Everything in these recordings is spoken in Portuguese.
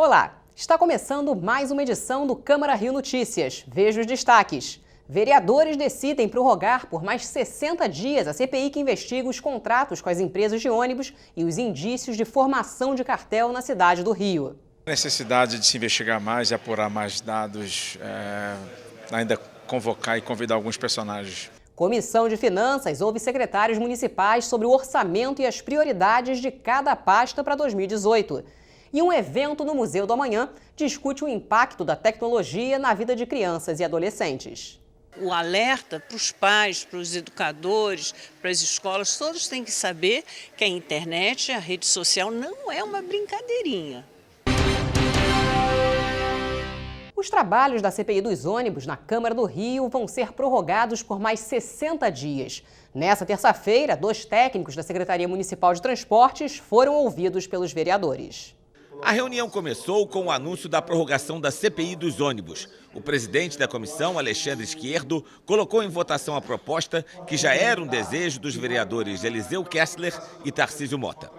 Olá, está começando mais uma edição do Câmara Rio Notícias. Veja os destaques. Vereadores decidem prorrogar por mais 60 dias a CPI que investiga os contratos com as empresas de ônibus e os indícios de formação de cartel na cidade do Rio. A necessidade de se investigar mais e apurar mais dados, ainda convocar e convidar alguns personagens. Comissão de Finanças ouve secretários municipais sobre o orçamento e as prioridades de cada pasta para 2018. E um evento no Museu do Amanhã discute o impacto da tecnologia na vida de crianças e adolescentes. O alerta para os pais, para os educadores, para as escolas, todos têm que saber que a internet, a rede social não é uma brincadeirinha. Os trabalhos da CPI dos ônibus na Câmara do Rio vão ser prorrogados por mais 60 dias. Nessa terça-feira, 2 técnicos da Secretaria Municipal de Transportes foram ouvidos pelos vereadores. A reunião começou com o anúncio da prorrogação da CPI dos ônibus. O presidente da comissão, Alexandre Esquerdo, colocou em votação a proposta que já era um desejo dos vereadores Eliseu Kessler e Tarcísio Mota.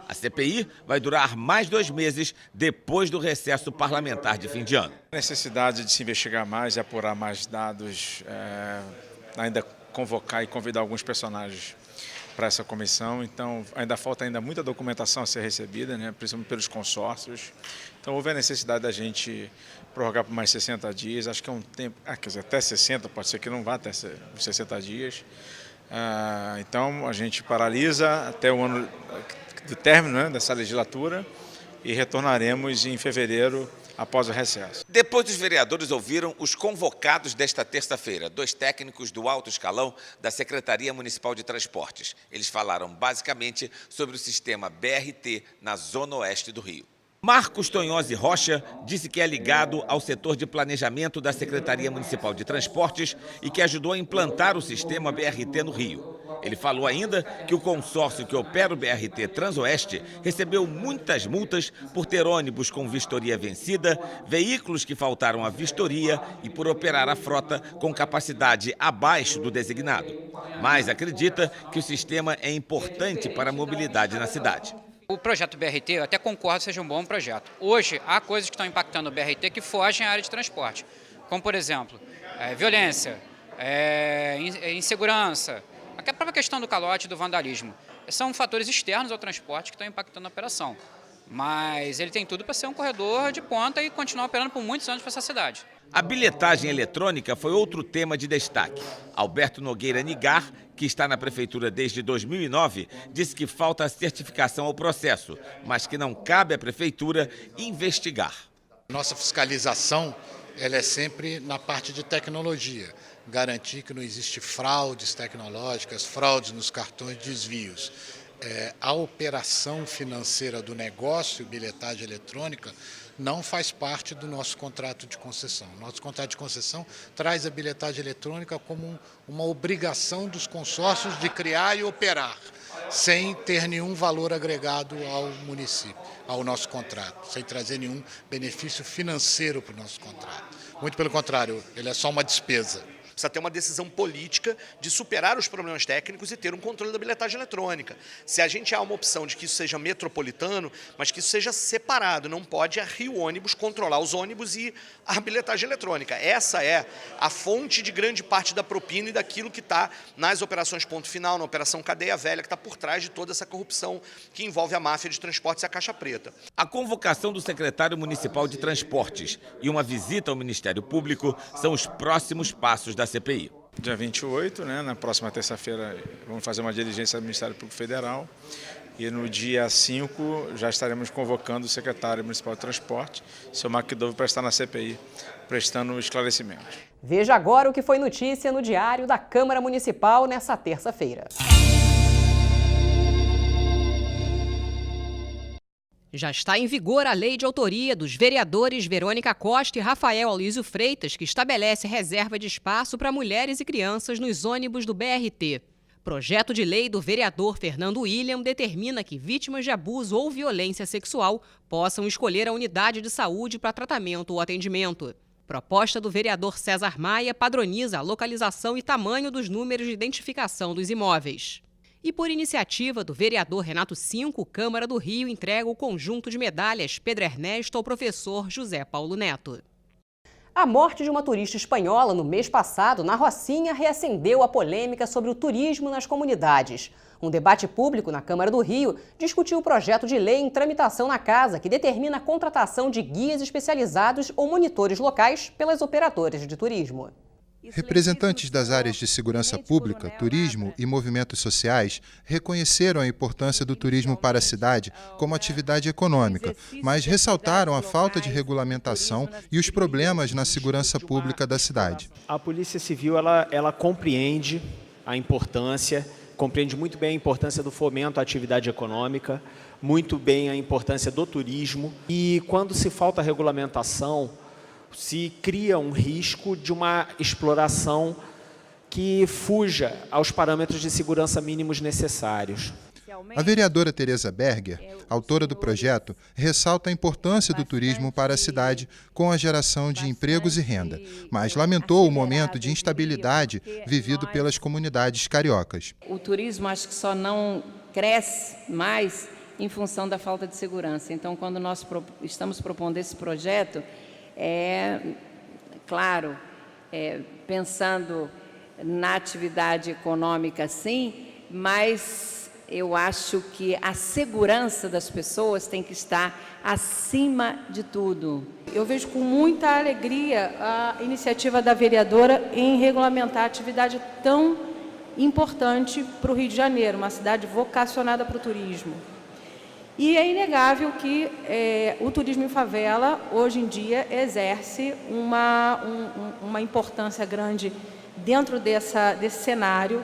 A CPI vai durar mais 2 meses depois do recesso parlamentar de fim de ano. A necessidade de se investigar mais e apurar mais dados, ainda convocar e convidar alguns personagens para essa comissão, então ainda falta muita documentação a ser recebida, principalmente pelos consórcios. Então houve a necessidade da gente prorrogar por mais 60 dias, acho que é um tempo, quer dizer, até 60, pode ser que não vá até 60 dias. Então a gente paralisa até o ano do término dessa legislatura e retornaremos em fevereiro, após o recesso. Depois dos vereadores ouviram os convocados desta terça-feira, 2 técnicos do alto escalão da Secretaria Municipal de Transportes. Eles falaram basicamente sobre o sistema BRT na zona oeste do Rio. Marcos Tonhosi Rocha disse que é ligado ao setor de planejamento da Secretaria Municipal de Transportes e que ajudou a implantar o sistema BRT no Rio. Ele falou ainda que o consórcio que opera o BRT Transoeste recebeu muitas multas por ter ônibus com vistoria vencida, veículos que faltaram à vistoria e por operar a frota com capacidade abaixo do designado. Mas acredita que o sistema é importante para a mobilidade na cidade. O projeto BRT, eu até concordo que seja um bom projeto. Hoje, há coisas que estão impactando o BRT que fogem à área de transporte, como, por exemplo, violência, insegurança, a própria questão do calote e do vandalismo. São fatores externos ao transporte que estão impactando a operação. Mas ele tem tudo para ser um corredor de ponta e continuar operando por muitos anos para essa cidade. A bilhetagem eletrônica foi outro tema de destaque. Alberto Nogueira Nigar, que está na prefeitura desde 2009, disse que falta certificação ao processo, mas que não cabe à prefeitura investigar. Nossa fiscalização ela é sempre na parte de tecnologia, garantir que não existe fraudes tecnológicas, fraudes nos cartões, desvios. A operação financeira do negócio, bilhetagem eletrônica, não faz parte do nosso contrato de concessão. Nosso contrato de concessão traz a bilhetagem eletrônica como uma obrigação dos consórcios de criar e operar, sem ter nenhum valor agregado ao município, ao nosso contrato, sem trazer nenhum benefício financeiro para o nosso contrato. Muito pelo contrário, ele é só uma despesa. Precisa ter uma decisão política de superar os problemas técnicos e ter um controle da bilhetagem eletrônica. Se a gente há uma opção de que isso seja metropolitano, mas que isso seja separado, não pode a Rio Ônibus controlar os ônibus e a bilhetagem eletrônica. Essa é a fonte de grande parte da propina e daquilo que está nas operações ponto final, na operação cadeia velha, que está por trás de toda essa corrupção que envolve a máfia de transportes e a Caixa Preta. A convocação do secretário municipal de Transportes e uma visita ao Ministério Público são os próximos passos da CPI. Dia 28, na próxima terça-feira, vamos fazer uma diligência do Ministério Público Federal e no dia 5 já estaremos convocando o secretário municipal de Transporte, seu McDowell, para estar na CPI, prestando esclarecimentos. Veja agora o que foi notícia no Diário da Câmara Municipal nessa terça-feira. Já está em vigor a lei de autoria dos vereadores Verônica Costa e Rafael Aloysio Freitas, que estabelece reserva de espaço para mulheres e crianças nos ônibus do BRT. Projeto de lei do vereador Fernando William determina que vítimas de abuso ou violência sexual possam escolher a unidade de saúde para tratamento ou atendimento. Proposta do vereador César Maia padroniza a localização e tamanho dos números de identificação dos imóveis. E por iniciativa do vereador Renato Cinco, Câmara do Rio entrega o conjunto de medalhas Pedro Ernesto ao professor José Paulo Neto. A morte de uma turista espanhola no mês passado, na Rocinha, reacendeu a polêmica sobre o turismo nas comunidades. Um debate público na Câmara do Rio discutiu o projeto de lei em tramitação na Casa, que determina a contratação de guias especializados ou monitores locais pelas operadoras de turismo. Representantes das áreas de segurança pública, turismo e movimentos sociais reconheceram a importância do turismo para a cidade como atividade econômica, mas ressaltaram a falta de regulamentação e os problemas na segurança pública da cidade. A Polícia Civil ela compreende a importância, compreende muito bem a importância do fomento à atividade econômica, muito bem a importância do turismo, e quando se falta regulamentação, se cria um risco de uma exploração que fuja aos parâmetros de segurança mínimos necessários. A vereadora Tereza Berger, autora do projeto, ressalta a importância do turismo para a cidade com a geração de empregos e renda, mas lamentou o momento de instabilidade vivido pelas comunidades cariocas. O turismo acho que só não cresce mais em função da falta de segurança. Então, quando nós estamos propondo esse projeto, claro, pensando na atividade econômica, sim, mas eu acho que a segurança das pessoas tem que estar acima de tudo. Eu vejo com muita alegria a iniciativa da vereadora em regulamentar a atividade tão importante para o Rio de Janeiro, uma cidade vocacionada para o turismo. E é inegável que o turismo em favela, hoje em dia, exerce uma importância grande dentro desse cenário.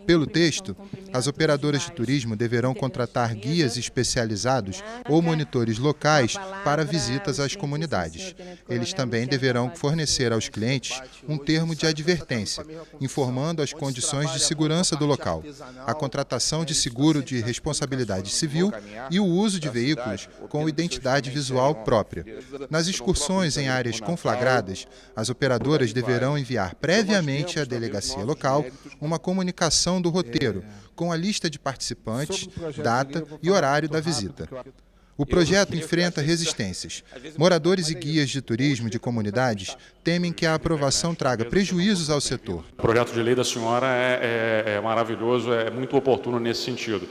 Pelo texto, as operadoras de turismo deverão contratar guias especializados ou monitores locais para visitas às comunidades. Eles também deverão fornecer aos clientes um termo de advertência, informando as condições de segurança do local, a contratação de seguro de responsabilidade civil e o uso de veículos com identidade visual própria. Nas excursões em áreas conflagradas, as operadoras deverão enviar previamente à delegacia local uma comunicação do roteiro, com a lista de participantes, data e horário da visita. O projeto enfrenta resistências. Moradores e guias de turismo de comunidades temem que a aprovação traga prejuízos ao setor. O projeto de lei da senhora é maravilhoso, é muito oportuno nesse sentido,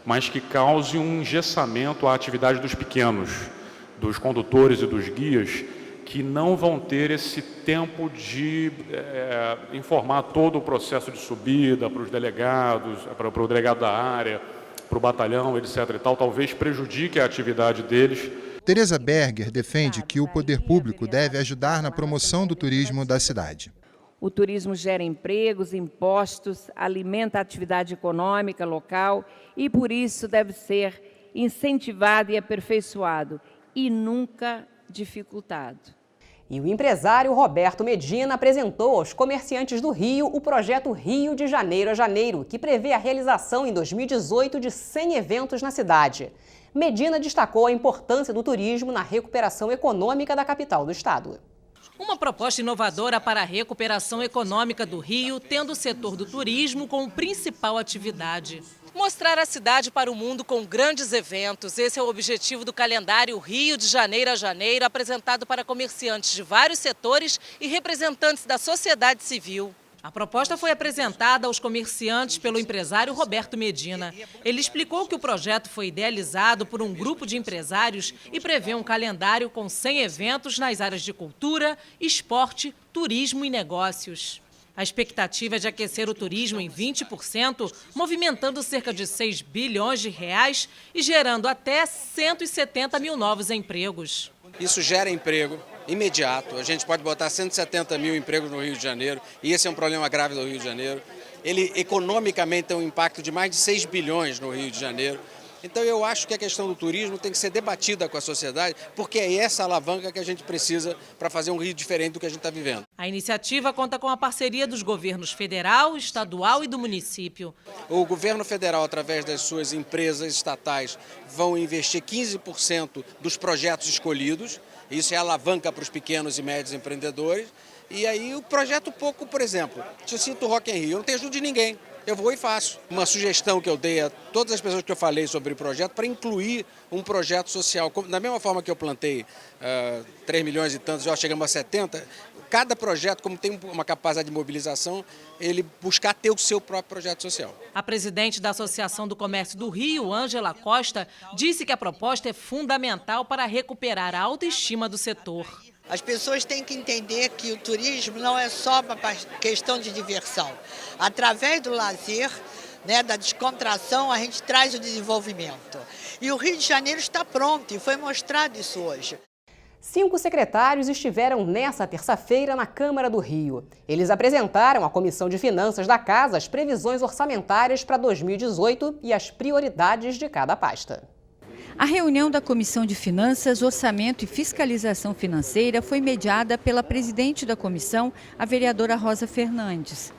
mas que cause um engessamento à atividade dos pequenos, dos condutores e dos guias, que não vão ter esse tempo de informar todo o processo de subida para os delegados, para o delegado da área, para o batalhão, etc. e tal, talvez prejudique a atividade deles. Tereza Berger defende que o poder público deve ajudar na promoção do turismo da cidade. O turismo gera empregos, impostos, alimenta a atividade econômica local e, por isso, deve ser incentivado e aperfeiçoado, e nunca dificultado. E o empresário Roberto Medina apresentou aos comerciantes do Rio o projeto Rio de Janeiro a Janeiro, que prevê a realização em 2018 de 100 eventos na cidade. Medina destacou a importância do turismo na recuperação econômica da capital do estado. Uma proposta inovadora para a recuperação econômica do Rio, tendo o setor do turismo como principal atividade. Mostrar a cidade para o mundo com grandes eventos. Esse é o objetivo do calendário Rio de Janeiro a Janeiro, apresentado para comerciantes de vários setores e representantes da sociedade civil. A proposta foi apresentada aos comerciantes pelo empresário Roberto Medina. Ele explicou que o projeto foi idealizado por um grupo de empresários e prevê um calendário com 100 eventos nas áreas de cultura, esporte, turismo e negócios. A expectativa é de aquecer o turismo em 20%, movimentando cerca de 6 bilhões de reais e gerando até 170 mil novos empregos. Isso gera emprego imediato. A gente pode botar 170 mil empregos no Rio de Janeiro, e esse é um problema grave do Rio de Janeiro. Ele economicamente tem um impacto de mais de 6 bilhões no Rio de Janeiro. Então eu acho que a questão do turismo tem que ser debatida com a sociedade, porque é essa alavanca que a gente precisa para fazer um Rio diferente do que a gente está vivendo. A iniciativa conta com a parceria dos governos federal, estadual e do município. O governo federal, através das suas empresas estatais, vão investir 15% dos projetos escolhidos. Isso é alavanca para os pequenos e médios empreendedores. E aí o projeto pouco, por exemplo, eu cito o Rock in Rio, eu não tenho ajuda de ninguém. eu vou e faço. Uma sugestão que eu dei a todas as pessoas que eu falei sobre o projeto, para incluir um projeto social. Da mesma forma que eu plantei 3 milhões e tantos, já chegamos a 70, cada projeto, como tem uma capacidade de mobilização, ele buscar ter o seu próprio projeto social. A presidente da Associação do Comércio do Rio, Ângela Costa, disse que a proposta é fundamental para recuperar a autoestima do setor. As pessoas têm que entender que o turismo não é só uma questão de diversão. Através do lazer, da descontração, a gente traz o desenvolvimento. E o Rio de Janeiro está pronto, e foi mostrado isso hoje. 5 secretários estiveram nesta terça-feira na Câmara do Rio. Eles apresentaram à Comissão de Finanças da Casa as previsões orçamentárias para 2018 e as prioridades de cada pasta. A reunião da Comissão de Finanças, Orçamento e Fiscalização Financeira foi mediada pela presidente da comissão, a vereadora Rosa Fernandes.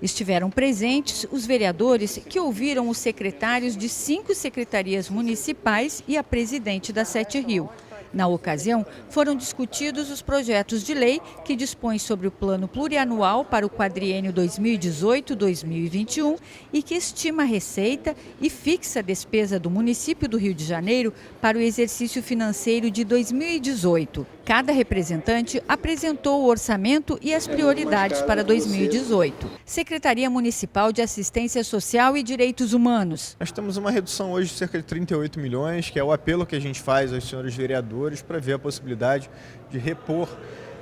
Estiveram presentes os vereadores que ouviram os secretários de 5 secretarias municipais e a presidente da 7 Rio. Na ocasião, foram discutidos os projetos de lei que dispõem sobre o plano plurianual para o quadriênio 2018-2021 e que estima a receita e fixa a despesa do município do Rio de Janeiro para o exercício financeiro de 2018. Cada representante apresentou o orçamento e as prioridades para 2018. Secretaria Municipal de Assistência Social e Direitos Humanos. Nós temos uma redução hoje de cerca de 38 milhões, que é o apelo que a gente faz aos senhores vereadores para ver a possibilidade de repor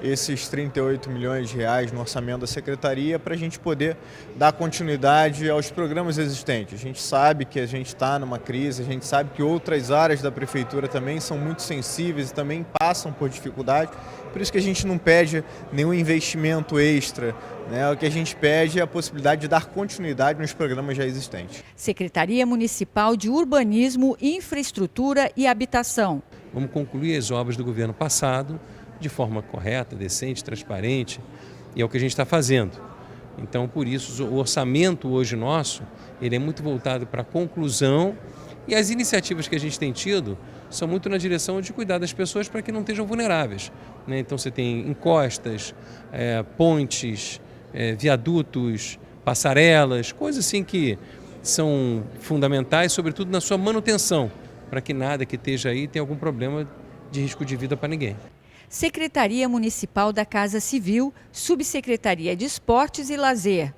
esses 38 milhões de reais no orçamento da Secretaria para a gente poder dar continuidade aos programas existentes. A gente sabe que a gente está numa crise, a gente sabe que outras áreas da Prefeitura também são muito sensíveis e também passam por dificuldade, por isso que a gente não pede nenhum investimento extra, O que a gente pede é a possibilidade de dar continuidade nos programas já existentes. Secretaria Municipal de Urbanismo, Infraestrutura e Habitação. Vamos concluir as obras do governo passado de forma correta, decente, transparente, e é o que a gente está fazendo. Então, por isso, o orçamento hoje nosso, ele é muito voltado para a conclusão, e as iniciativas que a gente tem tido são muito na direção de cuidar das pessoas para que não estejam vulneráveis. Então, você tem encostas, pontes, viadutos, passarelas, coisas assim que são fundamentais, sobretudo na sua manutenção, para que nada que esteja aí tenha algum problema de risco de vida para ninguém. Secretaria Municipal da Casa Civil, Subsecretaria de Esportes e Lazer.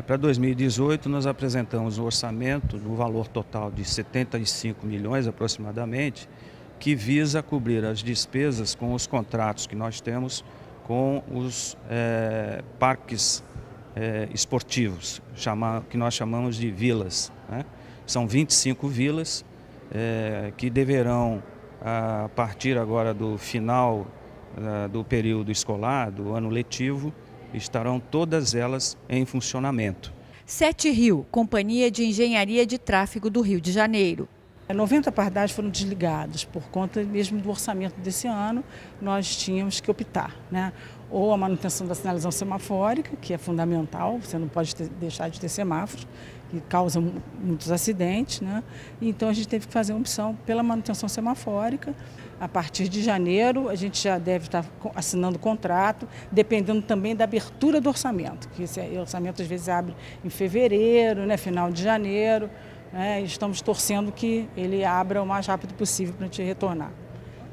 Para 2018, nós apresentamos um orçamento no valor total de 75 milhões aproximadamente, que visa cobrir as despesas com os contratos que nós temos com os parques esportivos, que nós chamamos de vilas. São 25 vilas que deverão, a partir agora do final do período escolar, do ano letivo, estarão todas elas em funcionamento. 7 Rio, Companhia de Engenharia de Tráfego do Rio de Janeiro. 90 pardais foram desligados por conta mesmo do orçamento desse ano. Nós tínhamos que optar, ou a manutenção da sinalização semafórica, que é fundamental, você não pode deixar de ter semáforos, que causam muitos acidentes, Então a gente teve que fazer uma opção pela manutenção semafórica. A partir de janeiro a gente já deve estar assinando contrato, dependendo também da abertura do orçamento, que esse orçamento às vezes abre em fevereiro, final de janeiro. Estamos torcendo que ele abra o mais rápido possível para a gente retornar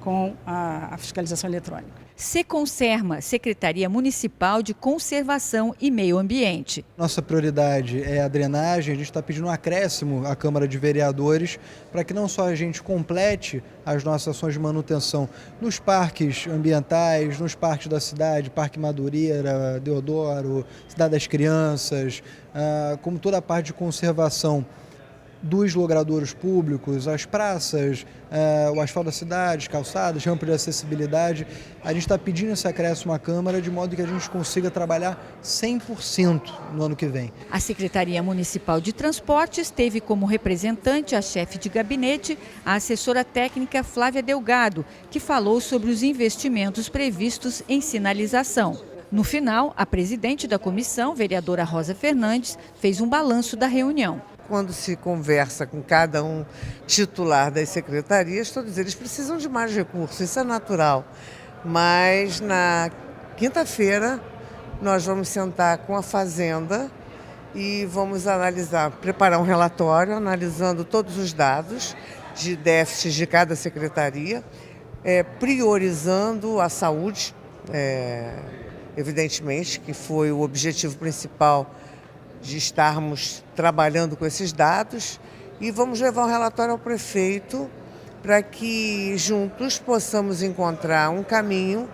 com a fiscalização eletrônica. Seconserma, Secretaria Municipal de Conservação e Meio Ambiente. Nossa prioridade é a drenagem, a gente está pedindo um acréscimo à Câmara de Vereadores para que não só a gente complete as nossas ações de manutenção nos parques ambientais, nos parques da cidade, Parque Madureira, Deodoro, Cidade das Crianças, como toda a parte de conservação dos logradouros públicos, as praças, o asfalto da cidade, calçadas, rampas de acessibilidade. A gente está pedindo esse acréscimo à Câmara de modo que a gente consiga trabalhar 100% no ano que vem. A Secretaria Municipal de Transportes teve como representante a chefe de gabinete, a assessora técnica Flávia Delgado, que falou sobre os investimentos previstos em sinalização. No final, a presidente da comissão, vereadora Rosa Fernandes, fez um balanço da reunião. Quando se conversa com cada um titular das secretarias, todos eles precisam de mais recursos, isso é natural. Mas na quinta-feira nós vamos sentar com a Fazenda e vamos preparar um relatório analisando todos os dados de déficits de cada secretaria, priorizando a saúde, evidentemente, que foi o objetivo principal de estarmos trabalhando com esses dados, e vamos levar um relatório ao prefeito para que juntos possamos encontrar um caminho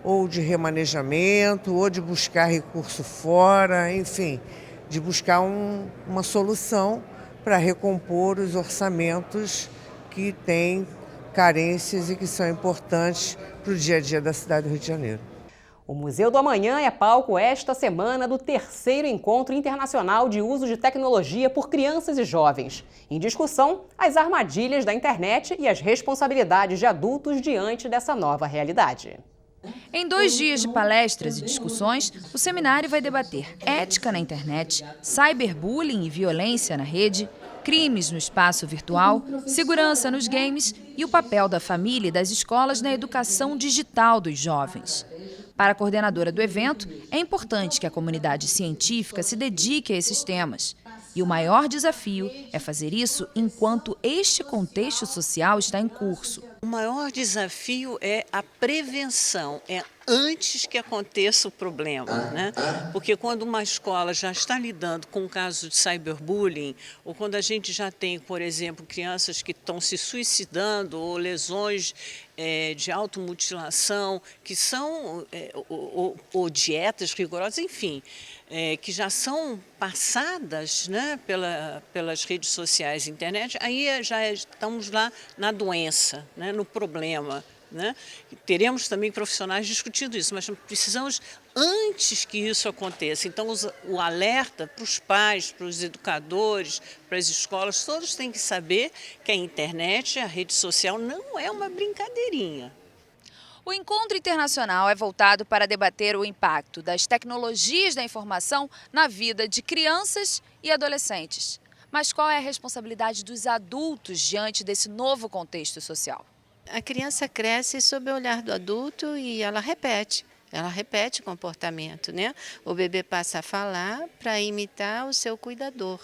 ou de remanejamento, ou de buscar recurso fora, enfim, de buscar uma solução para recompor os orçamentos que têm carências e que são importantes para o dia a dia da cidade do Rio de Janeiro. O Museu do Amanhã é palco esta semana do 3º Encontro Internacional de Uso de Tecnologia por Crianças e Jovens. Em discussão, as armadilhas da internet e as responsabilidades de adultos diante dessa nova realidade. Em 2 dias de palestras e discussões, o seminário vai debater ética na internet, cyberbullying e violência na rede, crimes no espaço virtual, segurança nos games e o papel da família e das escolas na educação digital dos jovens. Para a coordenadora do evento, é importante que a comunidade científica se dedique a esses temas. E o maior desafio é fazer isso enquanto este contexto social está em curso. O maior desafio é a prevenção, antes que aconteça o problema, né? Porque quando uma escola já está lidando com um caso de cyberbullying, ou quando a gente já tem, por exemplo, crianças que estão se suicidando ou lesões de automutilação, que são, ou dietas rigorosas, enfim, que já são passadas, né, pelas redes sociais e internet, aí já estamos lá na doença, né, no problema. Né? Teremos também profissionais discutindo isso, mas precisamos antes que isso aconteça. Então, o alerta para os pais, para os educadores, para as escolas, todos têm que saber que a internet, a rede social, não é uma brincadeirinha. O encontro internacional é voltado para debater o impacto das tecnologias da informação na vida de crianças e adolescentes. Mas qual é a responsabilidade dos adultos diante desse novo contexto social? A criança cresce sob o olhar do adulto e ela repete o comportamento, né? O bebê passa a falar para imitar o seu cuidador.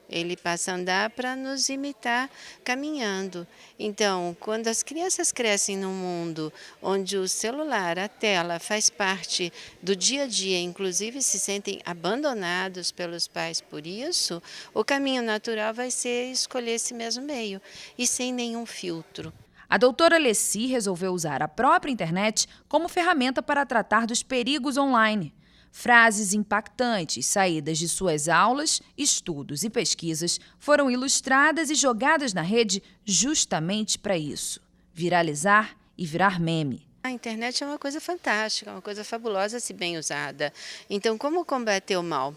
Ele passa a andar para nos imitar caminhando. Então, quando as crianças crescem num mundo onde o celular, a tela, faz parte do dia a dia, inclusive se sentem abandonados pelos pais por isso, o caminho natural vai ser escolher esse mesmo meio e sem nenhum filtro. A doutora Leci resolveu usar a própria internet como ferramenta para tratar dos perigos online. Frases impactantes saídas de suas aulas, estudos e pesquisas foram ilustradas e jogadas na rede justamente para isso: viralizar e virar meme. A internet é uma coisa fantástica, uma coisa fabulosa se bem usada. Então, como combater o mal?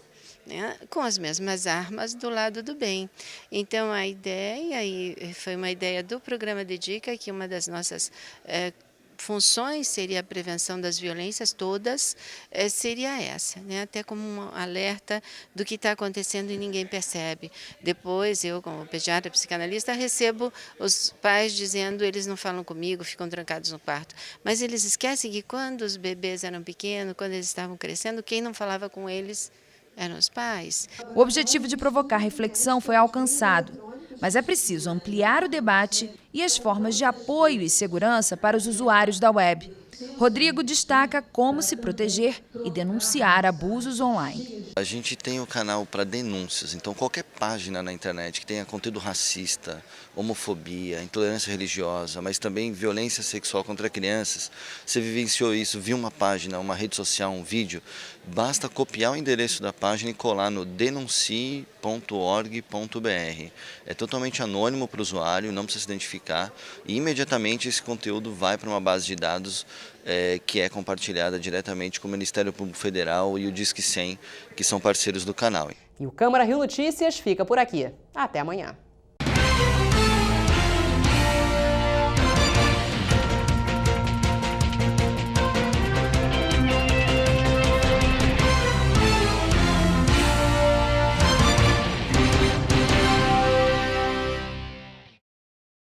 Com as mesmas armas do lado do bem. Então, a ideia, e foi uma ideia do programa Dedica, que uma das nossas funções seria a prevenção das violências todas, seria essa, né? Até como um alerta do que está acontecendo e ninguém percebe. Depois, eu, como pediatra psicanalista, recebo os pais dizendo eles não falam comigo, ficam trancados no quarto. Mas eles esquecem que quando os bebês eram pequenos, quando eles estavam crescendo, quem não falava com eles eram os pais. O objetivo de provocar reflexão foi alcançado, mas é preciso ampliar o debate e as formas de apoio e segurança para os usuários da web. Rodrigo destaca como se proteger e denunciar abusos online. A gente tem o canal para denúncias, então qualquer página na internet que tenha conteúdo racista, homofobia, intolerância religiosa, mas também violência sexual contra crianças, você vivenciou isso, viu uma página, uma rede social, um vídeo, basta copiar o endereço da página e colar no denuncie.org.br. É totalmente anônimo para o usuário, não precisa se identificar e imediatamente esse conteúdo vai para uma base de dados que é compartilhada diretamente com o Ministério Público Federal e o Disque 100, que são parceiros do canal. E o Câmara Rio Notícias fica por aqui. Até amanhã.